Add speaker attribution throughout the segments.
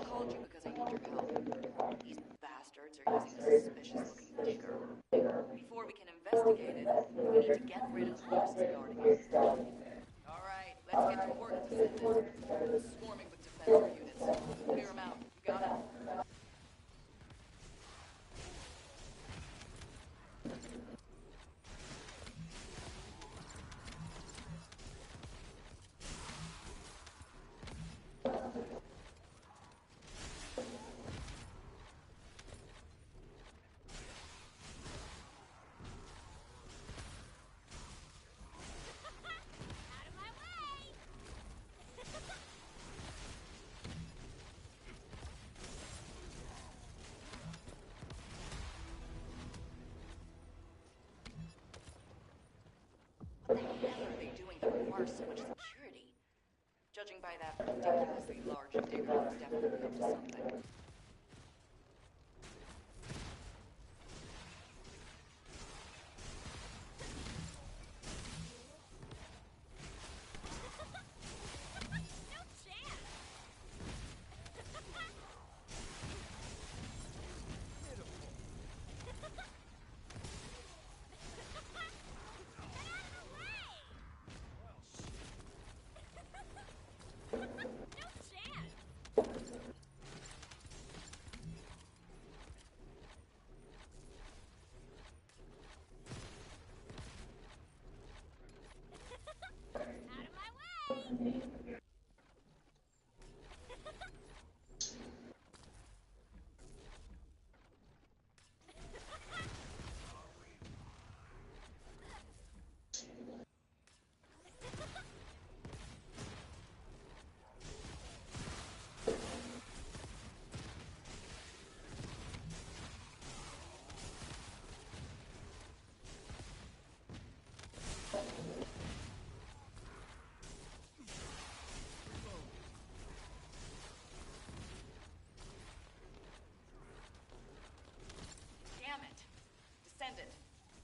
Speaker 1: called you because I need your help. These bastards are using a suspicious-looking digger. Before we can investigate it, we need to get rid of the forces guarding it. All right, let's get to work, Descendant. Swarming with defensive units. Clear them out. You got it? What the hell are they doing that requires so much security? Judging by that ridiculously large digger, it's definitely up to something.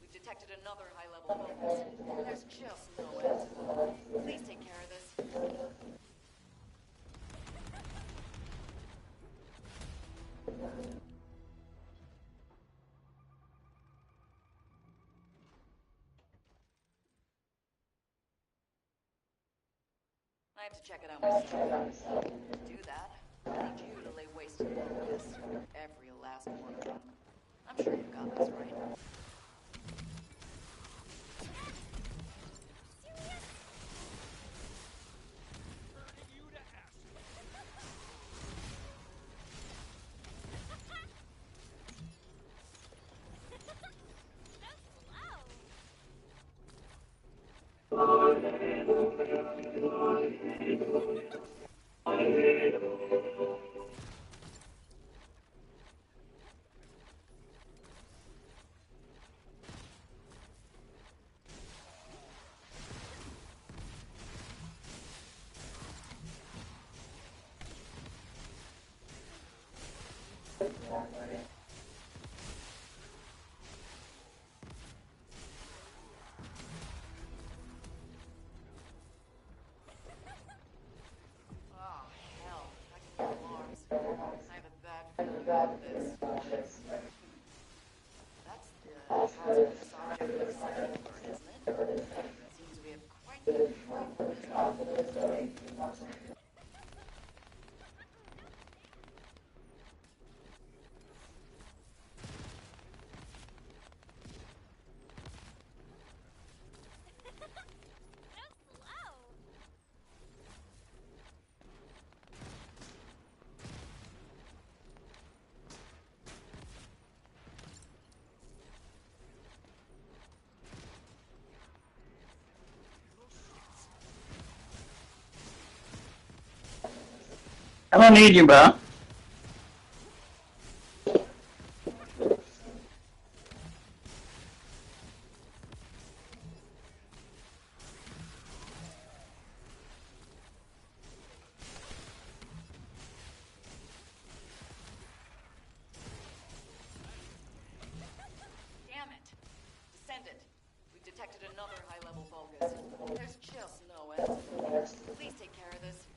Speaker 1: We've detected another high-level focus. There's just no end. Please take care of this. I have to check it out myself. To do that, I need you to lay waste to the focus. Every last one of them. I'm sure you've got this, right?
Speaker 2: I don't need you, bro.
Speaker 1: Damn it. Descendant. We've detected another high-level focus. There's just no end. Please take care of this.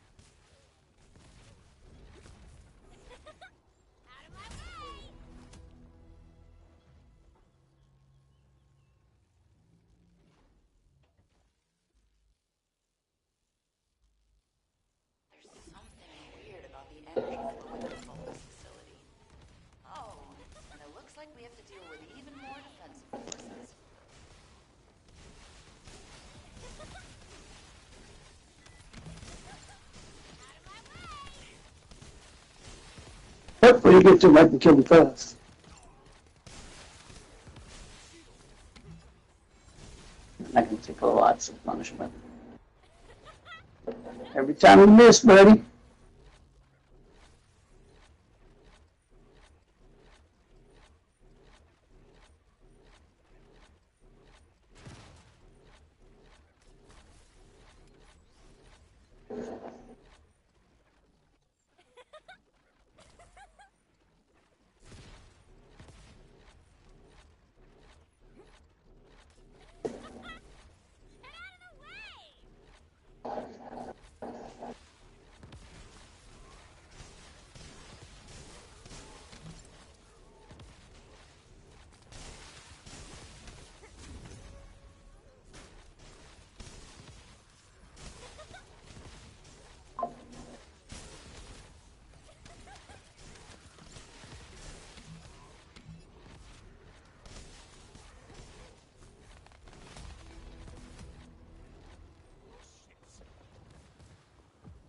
Speaker 2: Before you get to him, I can kill him first. I can take lots of punishment. Every time you miss, buddy.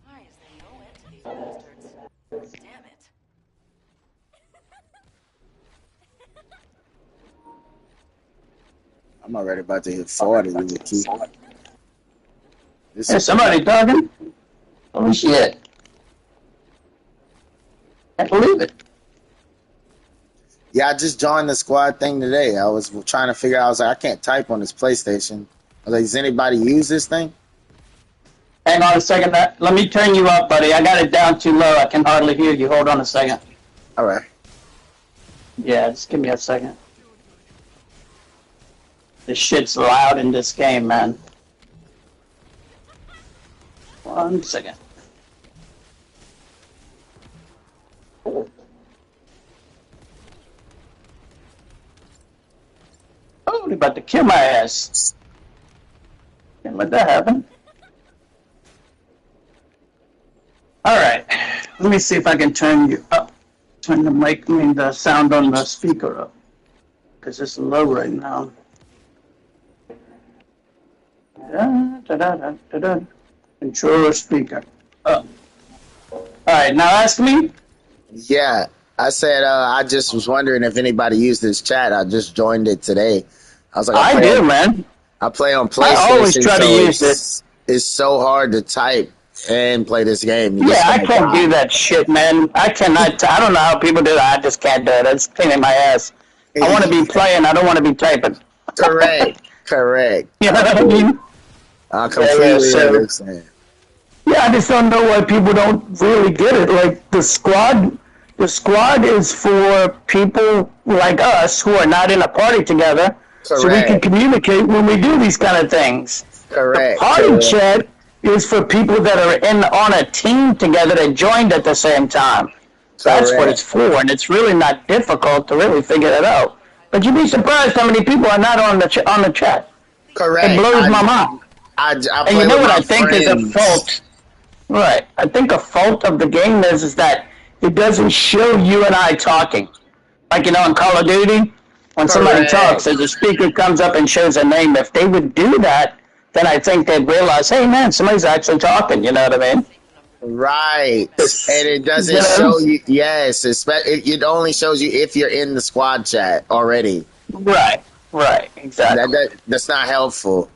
Speaker 1: Why is there no end to these bastards? Damn it.
Speaker 3: I'm already about to hit 40 with the key.
Speaker 2: Is somebody talking? Holy shit. Can't believe it.
Speaker 3: Yeah, I just joined the squad thing today. I was trying to figure out, I was like, I can't type on this PlayStation. I was like, does anybody use this thing?
Speaker 2: Hang on a second. Let me turn you up, buddy. I got it down too low. I can hardly hear you. Hold on a second.
Speaker 3: All right.
Speaker 2: Yeah, just give me a second. This shit's loud in this game, man. 1 second. Oh, they're about to kill my ass. Can't let that happen. Alright, let me see if I can turn you up. Turn the mic, the sound on the speaker up. Because it's low right now. Da-da-da-da-da. Controller speaker. Up. Alright, now ask me.
Speaker 3: Yeah, I said I just was wondering if anybody used this chat. I just joined it today. I was like,
Speaker 2: I do, man.
Speaker 3: I play on PlayStation.
Speaker 2: I always try to use it.
Speaker 3: It's so hard to type and play this game.
Speaker 2: Yeah, I can't do that shit, man. I cannot. I don't know how people do that. I just can't do it. It's a pain in my ass. I want to be playing. I don't want to be typing.
Speaker 3: Correct. Correct.
Speaker 2: You know what I mean?
Speaker 3: I completely understand.
Speaker 2: Yeah, I just don't know why people don't really get it. Like the squad is for people like us who are not in a party together, so we can communicate when we do these kind of things.
Speaker 3: Correct.
Speaker 2: The party chat is for people that are on a team together that joined at the same time. That's what it's for, and it's really not difficult to really figure that out. But you'd be surprised how many people are not on the chat.
Speaker 3: Correct.
Speaker 2: It blows my mind. And you know what I think is a fault? Right. I think a fault of the game is that it doesn't show you and I talking. Like, you know, in Call of Duty, when somebody talks, the speaker comes up and shows a name. If they would do that, then I think they'd realize, hey, man, somebody's actually talking. You know what I mean?
Speaker 3: Right. And it doesn't show you. Yes. It only shows you if you're in the squad chat already.
Speaker 2: Right. Right. Exactly.
Speaker 3: That's not helpful.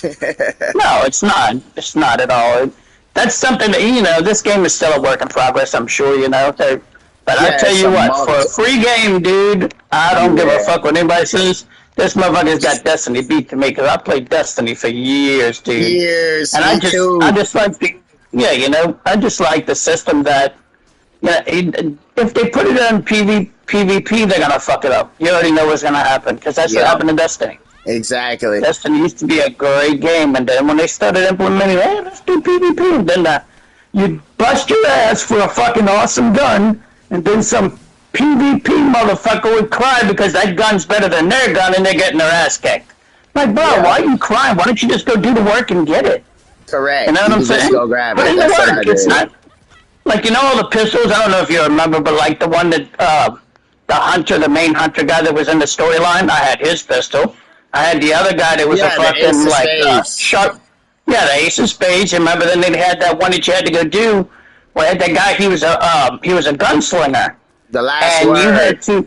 Speaker 2: No, it's not. It's not at all. That's something that, you know, this game is still a work in progress, I'm sure, you know. But I tell you what, for a free game, dude, I don't give a fuck what anybody says. This motherfucker's got Destiny beat to me, because I played Destiny for years, dude.
Speaker 3: Years,
Speaker 2: and I just like the, you know, I just like the system that, if they put it on PvP, they're gonna fuck it up. You already know what's gonna happen, because that's what happened in Destiny.
Speaker 3: Exactly.
Speaker 2: Destiny used to be a great game, and then when they started implementing, hey, let's do PvP, and then you bust your ass for a fucking awesome gun, and then some PvP motherfucker would cry because that gun's better than their gun, and they're getting their ass kicked. Like, bro, why are you crying? Why don't you just go do the work and get it?
Speaker 3: Correct.
Speaker 2: You know what I'm saying?
Speaker 3: Just go grab it.
Speaker 2: Put in the work. It's not like, you know, all the pistols. I don't know if you remember, but like the one that the main hunter guy that was in the storyline, I had his pistol. I had the other guy that was a fucking like sharp. Yeah, the Ace of Spades. Remember, then they had that one that you had to go do. Where that guy, he was a gunslinger,
Speaker 3: The last
Speaker 2: and you
Speaker 3: word.
Speaker 2: had to.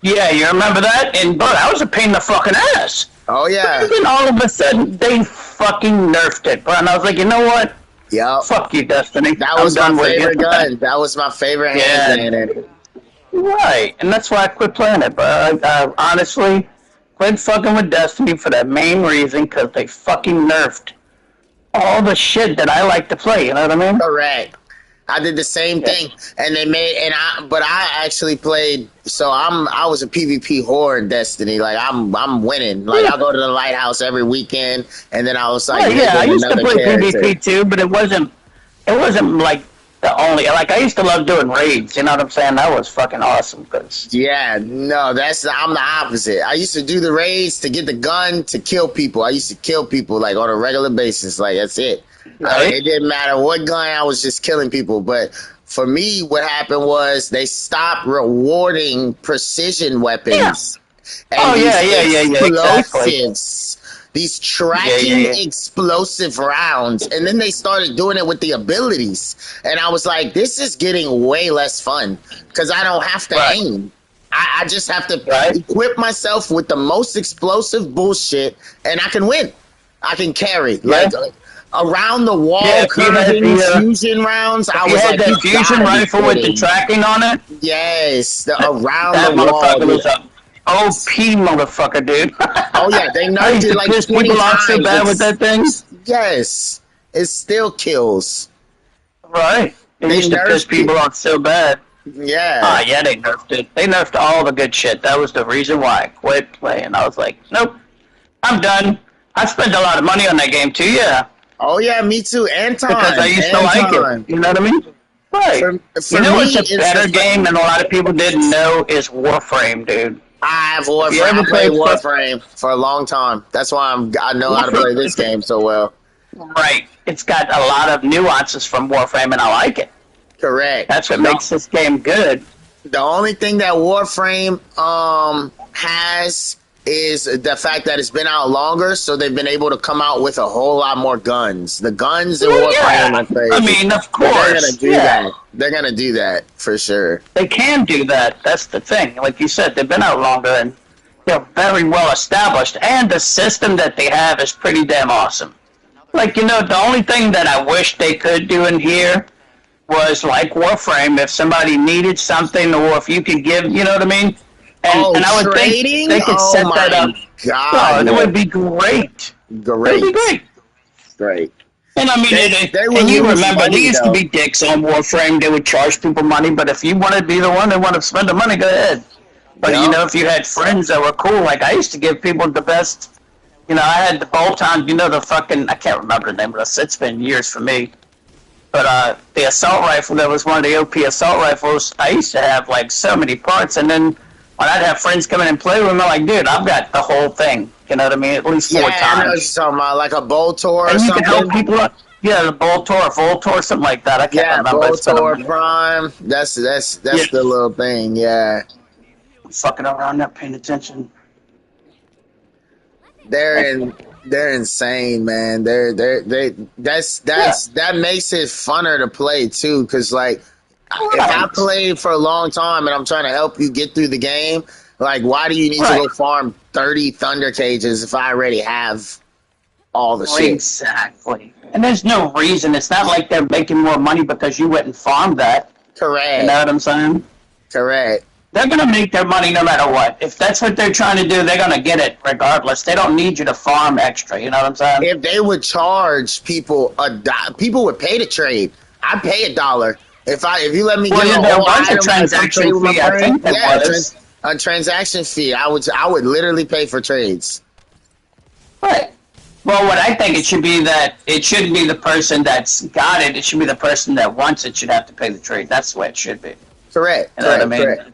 Speaker 2: Yeah, you remember that? And bro, that was a pain in the fucking ass.
Speaker 3: Oh yeah.
Speaker 2: And then all of a sudden, they fucking nerfed it, bro. And I was like, you know what?
Speaker 3: Yep.
Speaker 2: Fuck you, Destiny.
Speaker 3: That
Speaker 2: I'm
Speaker 3: was my
Speaker 2: done with you.
Speaker 3: favorite gun. That was my favorite hand cannon.
Speaker 2: Right, and that's why I quit playing it. But I honestly quit fucking with Destiny for that main reason, because they fucking nerfed all the shit that I like to play. You know what I mean?
Speaker 3: Correct. I did the same thing, and they made but I actually played. So I was a PvP whore in Destiny. Like I'm winning. Like I go to the lighthouse every weekend, and then I was like,
Speaker 2: I used to play
Speaker 3: character.
Speaker 2: PvP too, but it wasn't like the only. Like I used to love doing raids. You know what I'm saying? That was fucking awesome. Cause
Speaker 3: yeah, no, I'm the opposite. I used to do the raids to get the gun to kill people. I used to kill people like on a regular basis. Like that's it.
Speaker 2: Right.
Speaker 3: It didn't matter what gun, I was just killing people. But for me, what happened was they stopped rewarding precision weapons.
Speaker 2: Yeah.
Speaker 3: And
Speaker 2: Exactly.
Speaker 3: These tracking explosive rounds. And then they started doing it with the abilities. And I was like, this is getting way less fun because I don't have to aim. I just have to equip myself with the most explosive bullshit and I can win. I can carry. Like around the wall fusion rounds. I was like,
Speaker 2: that fusion rifle with the tracking on it.
Speaker 3: Yes, around
Speaker 2: that
Speaker 3: the wall.
Speaker 2: Was a OP motherfucker, dude.
Speaker 3: Oh yeah, they nerfed it like 20 times.
Speaker 2: So bad with that thing.
Speaker 3: Yes, it still kills.
Speaker 2: Right, they used to piss people off so bad.
Speaker 3: Yeah.
Speaker 2: Yeah, they nerfed it. They nerfed all the good shit. That was the reason why I quit playing. I was like, nope, I'm done. I spent a lot of money on that game too. Yeah.
Speaker 3: Oh yeah, me too. And time.
Speaker 2: Because I used to like it. You know what I mean? Right. You know what's a better game than a lot of people didn't know is Warframe, dude.
Speaker 3: I played Warframe for a long time. That's why I know how to play this game so well.
Speaker 2: Right. It's got a lot of nuances from Warframe, and I like it.
Speaker 3: Correct.
Speaker 2: That's what makes this game good.
Speaker 3: The only thing that Warframe has is the fact that it's been out longer, so they've been able to come out with a whole lot more guns. The guns in Warframe are crazy.
Speaker 2: I mean, of course.
Speaker 3: They're going to do that. They're going to do that, for sure.
Speaker 2: They can do that. That's the thing. Like you said, they've been out longer, and they're very well established, and the system that they have is pretty damn awesome. Like, you know, the only thing that I wish they could do in here was like Warframe, if somebody needed something, or if you could give, you know what I mean? And I would think they could set that up.
Speaker 3: God,
Speaker 2: it would be great.
Speaker 3: Great.
Speaker 2: It would be great.
Speaker 3: Great.
Speaker 2: And I mean, and you remember, there used to be dicks on Warframe. They would charge people money, but if you wanted to be the one that wanted to spend the money, go ahead. But, you know, if you had friends that were cool, like I used to give people the best, you know, I had the bolt-on, you know, the fucking, I can't remember the name of this. It's been years for me. But the assault rifle, that was one of the OP assault rifles. I used to have, like, so many parts, and then when I'd have friends come in and play with me, I'm like, dude, I've got the whole thing. You know what I mean? At least 4 times.
Speaker 3: I know what you're talking about, like a Boltor or
Speaker 2: and
Speaker 3: something.
Speaker 2: You can help people up. Yeah, the Boltor, Voltor, something like that. I can't remember.
Speaker 3: Boltor Prime. That's the little thing. Yeah.
Speaker 2: I'm fucking around, not paying attention.
Speaker 3: They're insane, man. That makes it funner to play too, because like. If I played for a long time and I'm trying to help you get through the game, like, why do you need to go farm 30 Thunder Cages if I already have all the shit?
Speaker 2: Exactly. And there's no reason. It's not like they're making more money because you went and farmed that.
Speaker 3: Correct.
Speaker 2: You know what I'm saying?
Speaker 3: Correct.
Speaker 2: They're going to make their money no matter what. If that's what they're trying to do, they're going to get it regardless. They don't need you to farm extra. You know what I'm saying?
Speaker 3: If they would charge people people would pay to trade. I'd pay $1. If you let me get a whole item,
Speaker 2: transaction fee, I think
Speaker 3: a transaction fee. I would literally pay for trades.
Speaker 2: Right. Well, what I think it should be that it shouldn't be the person that's got it. It should be the person that wants it should have to pay the trade. That's the way it should be.
Speaker 3: Correct.
Speaker 2: You know what I mean?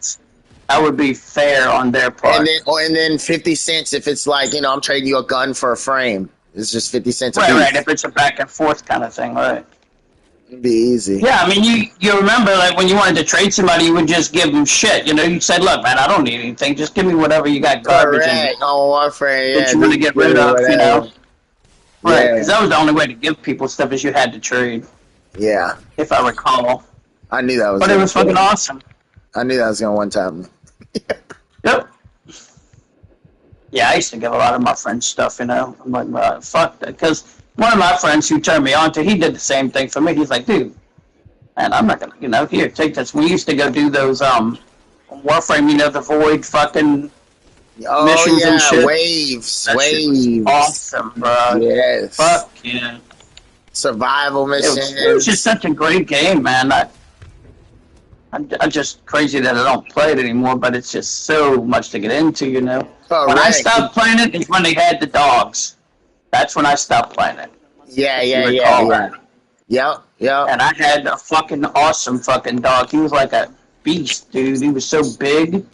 Speaker 2: That would be fair on their part.
Speaker 3: And then 50 cents if it's like, you know, I'm trading you a gun for a frame. It's just 50 cents a piece.
Speaker 2: Right. If it's a back and forth kind of thing, right?
Speaker 3: It'd be easy.
Speaker 2: Yeah, I mean, you remember, like, when you wanted to trade somebody, you would just give them shit. You know, you said, look, man, I don't need anything. Just give me whatever you got garbage
Speaker 3: in. Oh, Warframe,
Speaker 2: that you want to get rid of, you know? Right, because that was the only way to give people stuff is you had to trade.
Speaker 3: Yeah.
Speaker 2: If I recall.
Speaker 3: I knew that was
Speaker 2: But it was fucking awesome.
Speaker 3: I knew that was gonna one time.
Speaker 2: Yep. Yeah, I used to give a lot of my friends stuff, you know. I'm like, fuck that. Because one of my friends who turned me on to, he did the same thing for me. He's like, dude, man, I'm not gonna, you know, here, take this. We used to go do those, Warframe, you know, the Void fucking
Speaker 3: Oh
Speaker 2: missions and
Speaker 3: yeah,
Speaker 2: shit.
Speaker 3: waves,
Speaker 2: That shit was
Speaker 3: waves.
Speaker 2: awesome, bro.
Speaker 3: Yes.
Speaker 2: Fuck yeah.
Speaker 3: Survival
Speaker 2: It was just
Speaker 3: missions.
Speaker 2: such a great game, man. I'm just crazy that I don't play it anymore, but it's just so much to get into, you know. When I
Speaker 3: Correct.
Speaker 2: stopped playing it is when they had the dogs. That's when I stopped playing it,
Speaker 3: Yeah,
Speaker 2: if you
Speaker 3: yeah, yeah,
Speaker 2: recall
Speaker 3: yeah.
Speaker 2: that.
Speaker 3: Yep, yep.
Speaker 2: And I had a fucking awesome fucking dog. He was like a beast, dude. He was so big.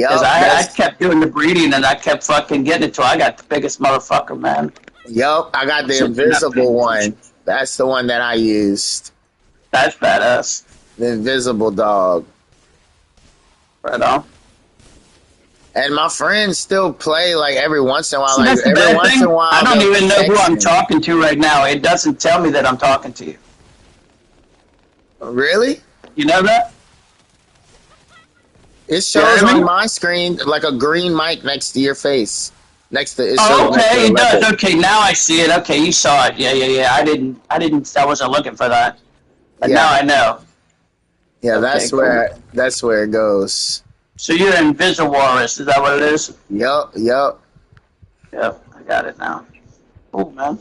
Speaker 2: Because
Speaker 3: Yep,
Speaker 2: I
Speaker 3: that's
Speaker 2: kept doing the breeding and I kept fucking getting it till I got the biggest motherfucker, man.
Speaker 3: yep. I got the
Speaker 2: Shit, that
Speaker 3: invisible
Speaker 2: big.
Speaker 3: one. That's the one that I used.
Speaker 2: That's badass.
Speaker 3: The invisible dog.
Speaker 2: Right on.
Speaker 3: And my friends still play like every once in a while.
Speaker 2: See,
Speaker 3: Like
Speaker 2: that's the
Speaker 3: every
Speaker 2: bad
Speaker 3: once in a
Speaker 2: thing. I
Speaker 3: while
Speaker 2: don't
Speaker 3: they'll
Speaker 2: even know who
Speaker 3: text
Speaker 2: I'm
Speaker 3: me.
Speaker 2: talking to right now. It doesn't tell me that I'm talking to you.
Speaker 3: Really?
Speaker 2: You know that?
Speaker 3: It
Speaker 2: You
Speaker 3: shows
Speaker 2: heard
Speaker 3: on
Speaker 2: me?
Speaker 3: my screen like a green mic next to your face. Next to it shows
Speaker 2: Oh,
Speaker 3: next to
Speaker 2: okay,
Speaker 3: the
Speaker 2: it does.
Speaker 3: leopard.
Speaker 2: Okay, now I see it. Okay, you saw it. Yeah, yeah, yeah. I wasn't looking for that. But now
Speaker 3: Yeah,
Speaker 2: I know.
Speaker 3: yeah.
Speaker 2: Okay, cool.
Speaker 3: That's where it goes.
Speaker 2: So you're Invisiwarus, is that what it is?
Speaker 3: Yup, yup.
Speaker 2: Yep, I got it now. Cool, man.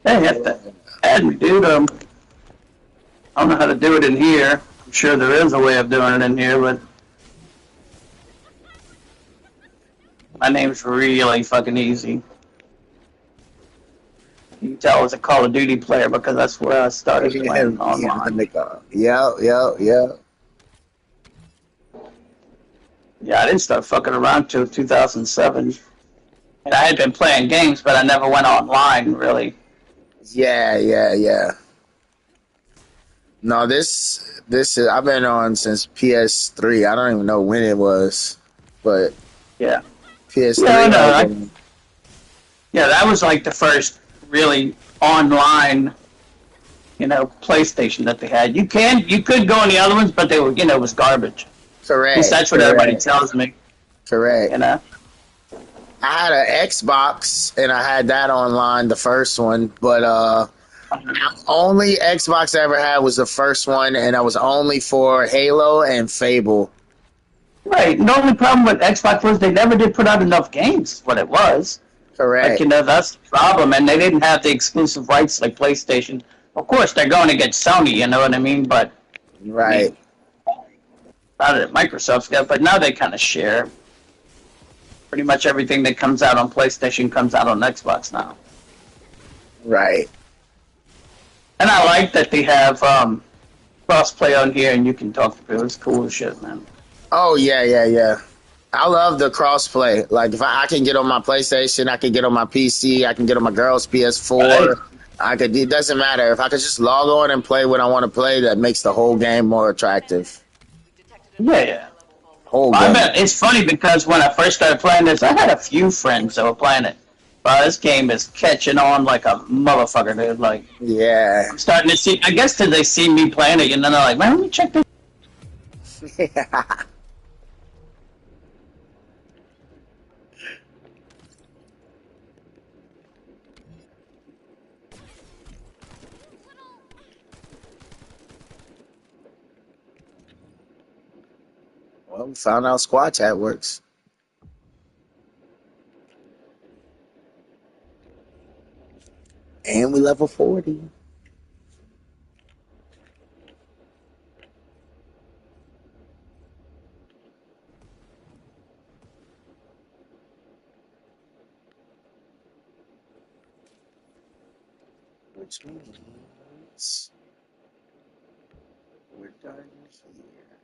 Speaker 2: Hey, have to add me, dude. I don't know how to do it in here. I'm sure there is a way of doing it in here, but my name's really fucking easy. You can tell I was a Call of Duty player because that's where I started playing
Speaker 3: Yeah,
Speaker 2: online.
Speaker 3: Yep, yep, yep.
Speaker 2: Yeah, I didn't start fucking around till 2007. And I had been playing games, but I never went online, really.
Speaker 3: Yeah, yeah, yeah. No, this is I've been on since PS3. I don't even know when it was, but
Speaker 2: Yeah. Yeah,
Speaker 3: PS3
Speaker 2: no,
Speaker 3: I've been.
Speaker 2: yeah, that was like the first really online, you know, PlayStation that they had. You could go on the other ones, but they were, you know, it was garbage. At least
Speaker 3: Correct,
Speaker 2: that's what everybody
Speaker 3: correct,
Speaker 2: tells me,
Speaker 3: correct.
Speaker 2: you know.
Speaker 3: I had an Xbox and I had that online, the first one, but only Xbox I ever had was the first one, and that was only for Halo and Fable.
Speaker 2: Right. The only problem with Xbox was they never did put out enough games. What it was, like, you
Speaker 3: Correct.
Speaker 2: know, that's the problem, and they didn't have the exclusive rights like PlayStation. Of course, they're going against Sony, you know what I mean? But I
Speaker 3: Right.
Speaker 2: mean, not that Microsoft's got, but now they kind of share. Pretty much everything that comes out on PlayStation comes out on Xbox now.
Speaker 3: Right.
Speaker 2: And I like that they have crossplay on here, and you can talk to people. It's cool as shit, man.
Speaker 3: Oh yeah, yeah, yeah. I love the crossplay. Like if I can get on my PlayStation, I can get on my PC, I can get on my girl's
Speaker 2: Right?
Speaker 3: PS4. I could. It doesn't matter if I could just log on and play what I want to play. That makes the whole game more attractive.
Speaker 2: Yeah, yeah.
Speaker 3: Whole
Speaker 2: I
Speaker 3: game.
Speaker 2: bet it's funny because when I first started playing this, I had a few friends that were playing it. But this game is catching on like a motherfucker, dude. Like,
Speaker 3: Yeah.
Speaker 2: I'm starting to see. I guess till they see me playing it, and then they're like, "Man, let me check this."
Speaker 3: Well, we found out squad chat works, and we level 40. Which means we're done here.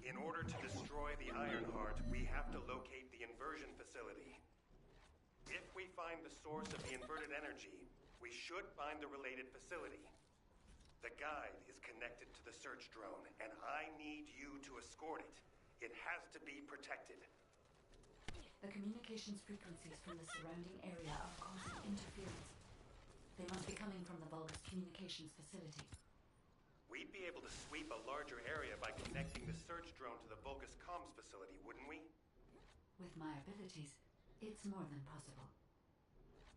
Speaker 4: In order to destroy the Ironheart, we have to locate the inversion facility. If we find the source of the inverted energy, we should find the related facility. The guide is connected to the search drone, and I need you to escort it. It has to be protected.
Speaker 1: The communications frequencies from the surrounding area are causing interference. They must be coming from the Vulgus communications facility.
Speaker 4: We'd be able to sweep a larger area by connecting the search drone to the Vulgus comms facility, wouldn't we?
Speaker 1: With my abilities, it's more than possible.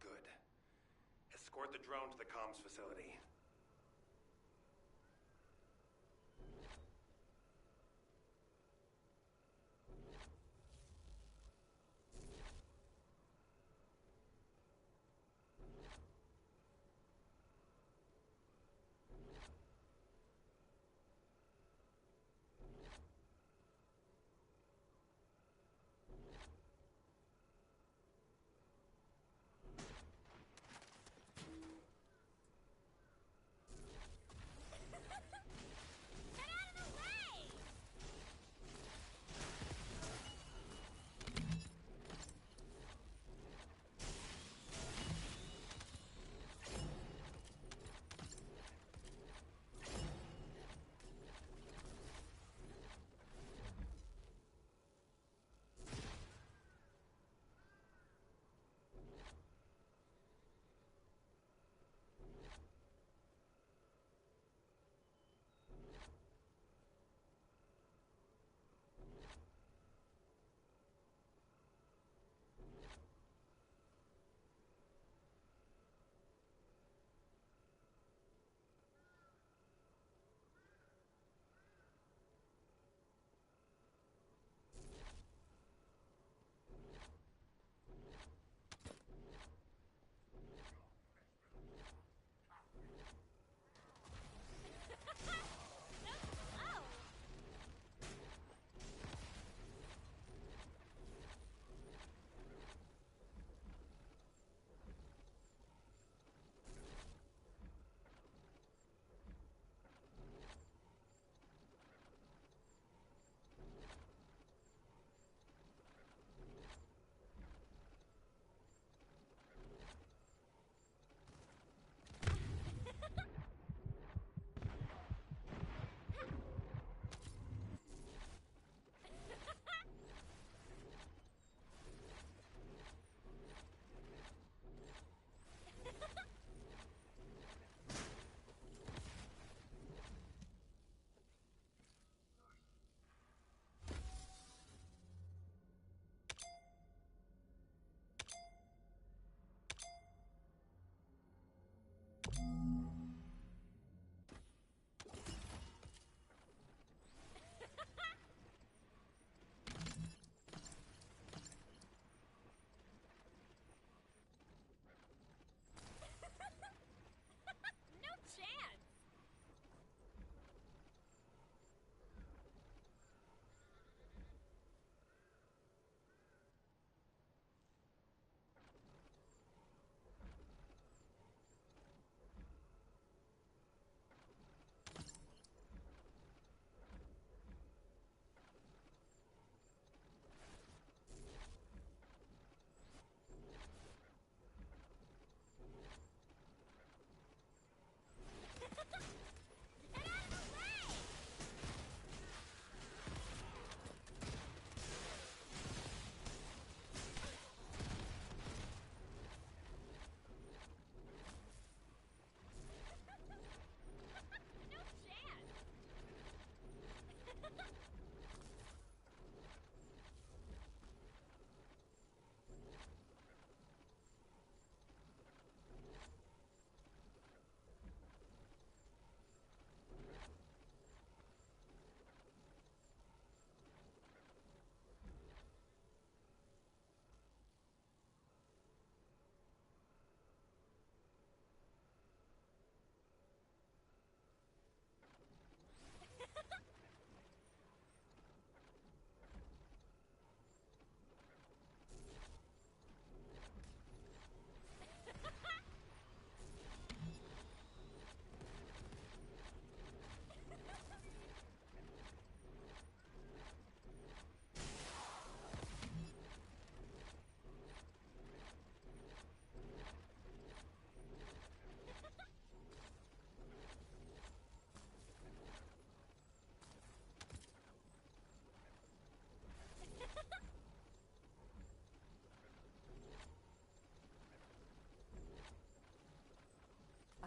Speaker 4: Good. Escort the drone to the comms facility.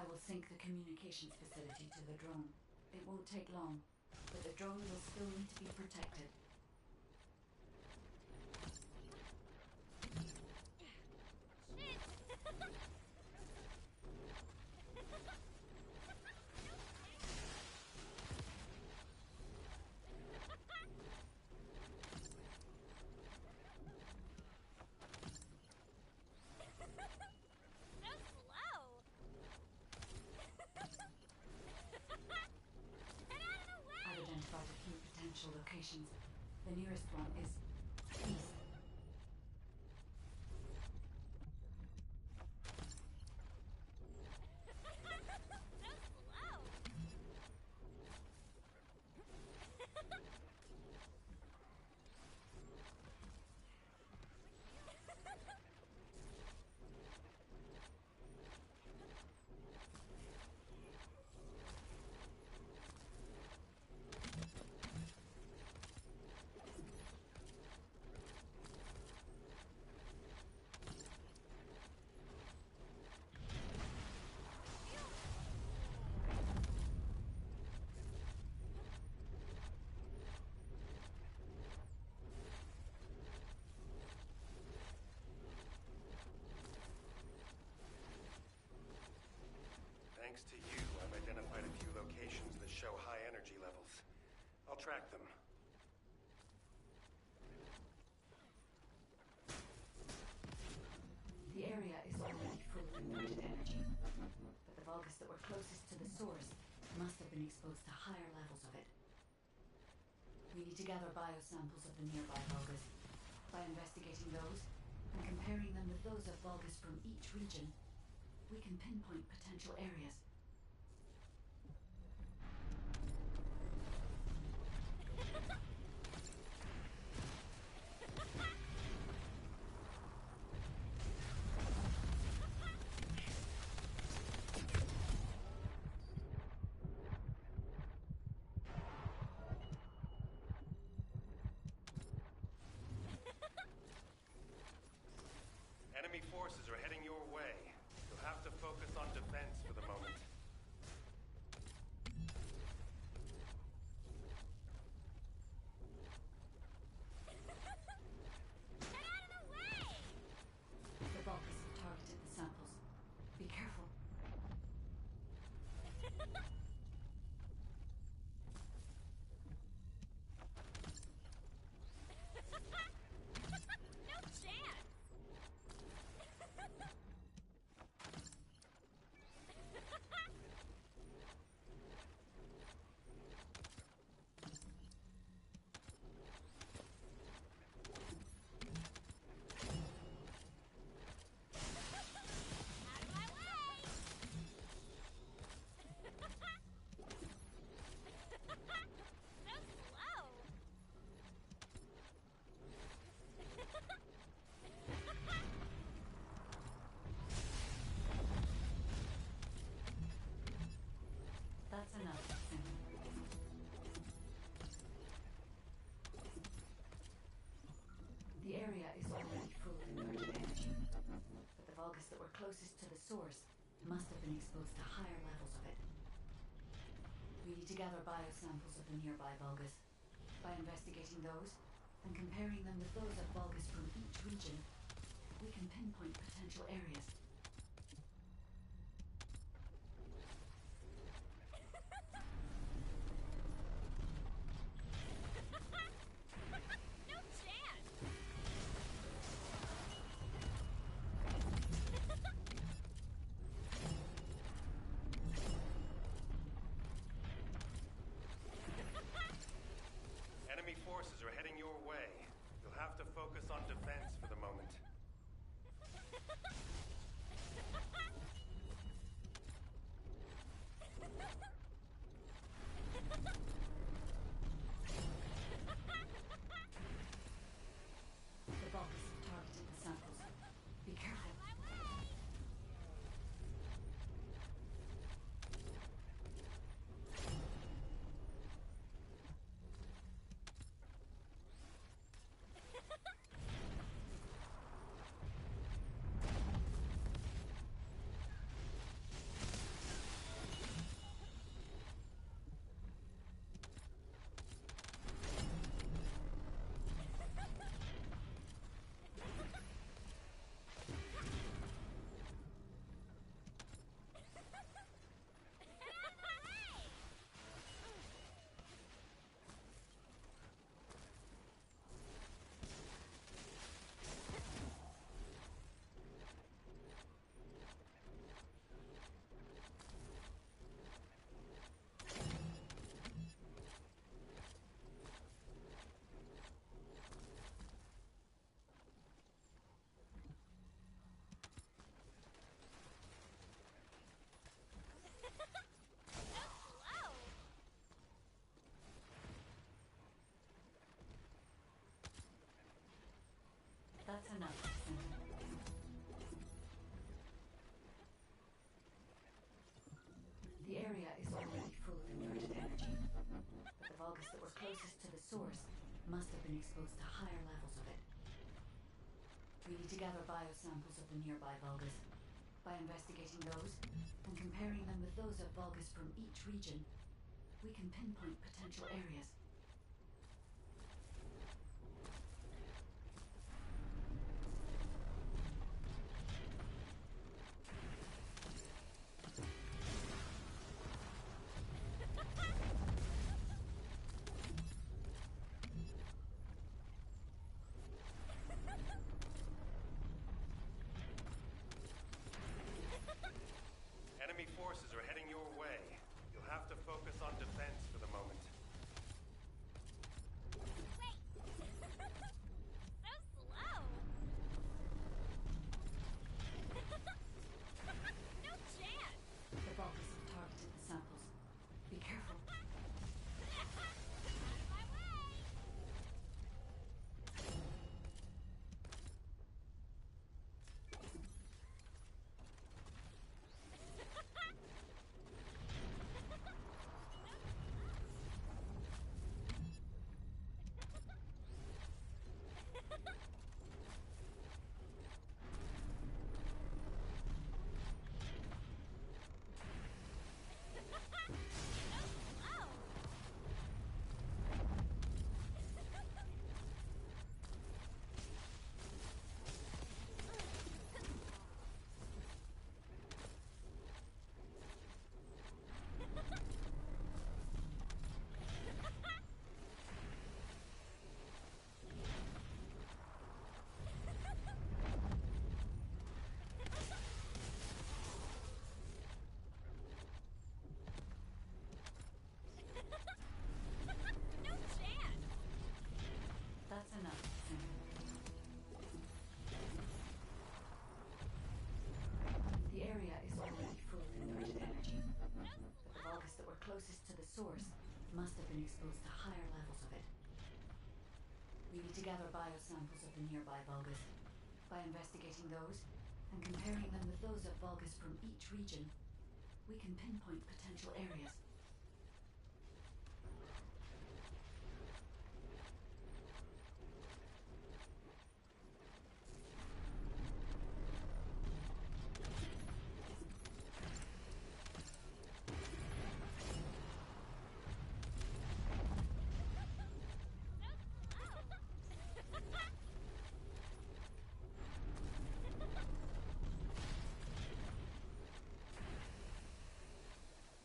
Speaker 1: I will sync the communications facility to the drone. It won't take long, but the drone will still need to be protected. I've identified a few potential locations. The nearest one is east.
Speaker 4: Thanks to you, I've identified a few locations that show high energy levels. I'll track them.
Speaker 1: The area is already full of inverted energy, but the Vulgus that were closest to the source must have been exposed to higher levels of it. We need to gather biosamples of the nearby Vulgus. By investigating those and comparing them with those of Vulgus from each region, we can pinpoint potential areas.
Speaker 4: Enemy forces are heading your way. You'll have to focus on defense for the moment.
Speaker 1: The Vulgus have targeted the samples. Be careful. That's enough. The area is already full of inverted energy, but the Vulgus that were closest to the source must have been exposed to higher levels of it. We need to gather biosamples of the nearby Vulgus. By investigating those and comparing them with those of Vulgus from each region, we can pinpoint potential areas.
Speaker 4: Enemy forces are heading your way. You'll have to focus on defense for the moment.
Speaker 1: That's enough. The area is already full of inverted energy, but the Vulgus that were closest to the source must have been exposed to higher levels of it. We need to gather biosamples of the nearby Vulgus. By investigating those and comparing them with those of Vulgus from each region, we can pinpoint potential areas.
Speaker 4: Enemy forces are heading your way. You'll have to focus on defense for the moment.
Speaker 5: Wait! So slow! No chance!
Speaker 1: The Vulgus have targeted the samples. Be careful.
Speaker 5: Out of my way! No chance!
Speaker 1: That's enough. The area is already full of inverted energy, but the Vulgus that were closest to the source must have been exposed to higher levels of it. We need to gather biosamples of the nearby Vulgus. By investigating those and comparing them with those of Vulgus from each region, we can pinpoint potential areas.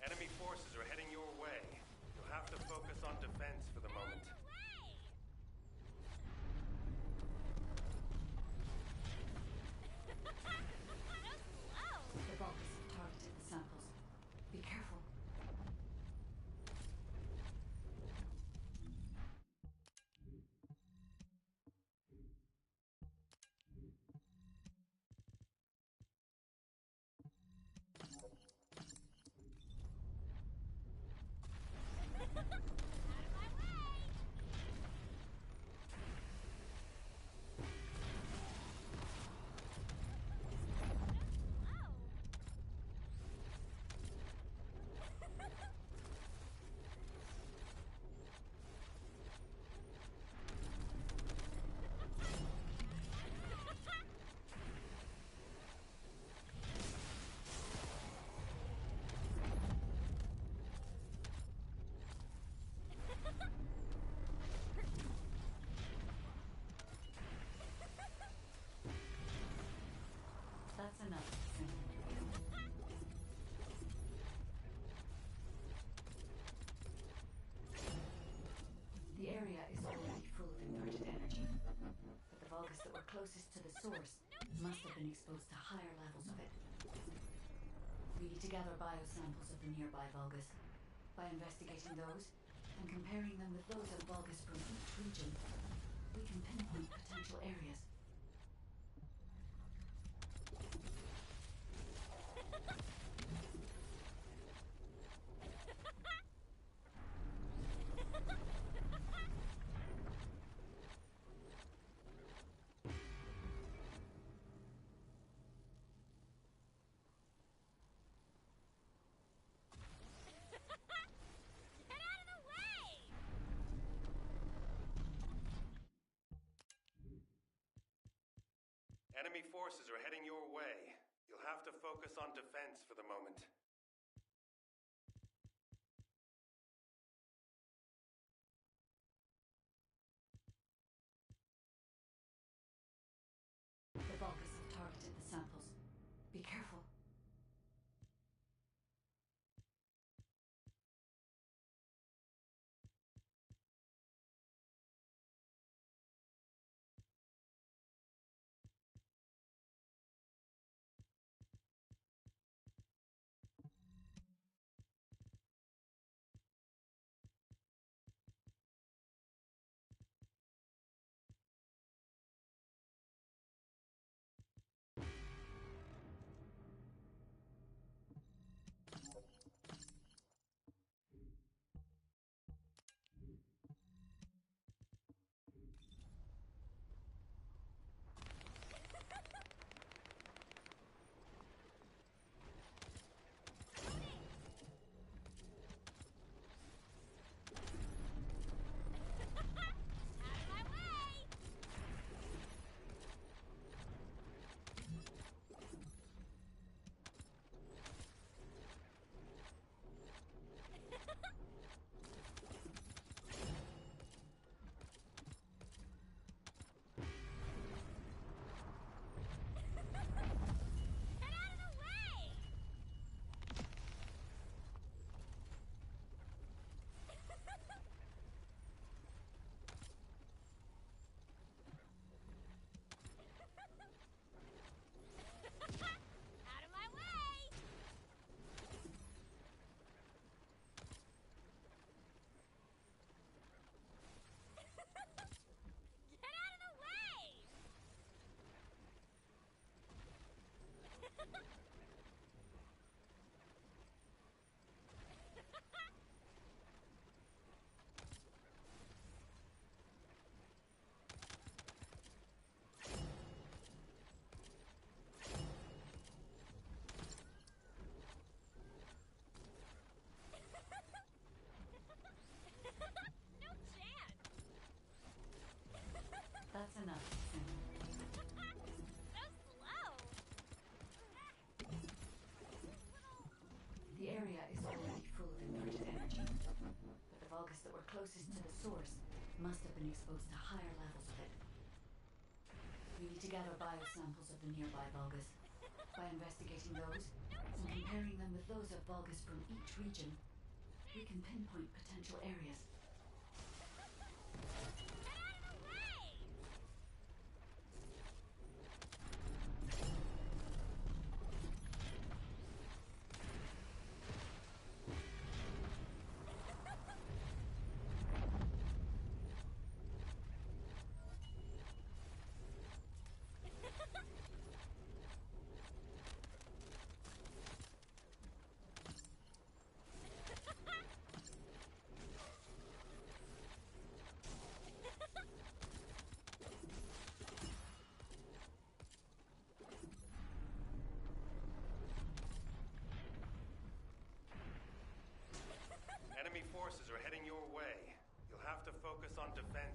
Speaker 4: Enemy forces are heading your way. You'll have to focus on defense for the moment.
Speaker 5: Way! So slow!
Speaker 1: The Vulgus have targeted the samples. Be careful.
Speaker 5: Out of my way!
Speaker 1: That's enough. The area is already full of inverted energy, but the Vulgus that were closest to the source must have been exposed to higher levels of it. We need to gather biosamples of the nearby Vulgus. By investigating those and comparing them with those of Vulgus from each region, we can pinpoint potential areas.
Speaker 4: forces are heading your way. You'll have to focus on defense for the moment.
Speaker 6: The Vulgus have targeted the samples. Be careful. That's enough.
Speaker 5: So slow.
Speaker 6: The area is already full of inverted energy, but the Vulgus that were closest to the source must have been exposed to higher levels of it. We need to gather biosamples of the nearby Vulgus. By investigating those and comparing them with those of Vulgus from each region, we can pinpoint potential areas.
Speaker 4: Enemy forces are heading your way. You'll have to focus on defense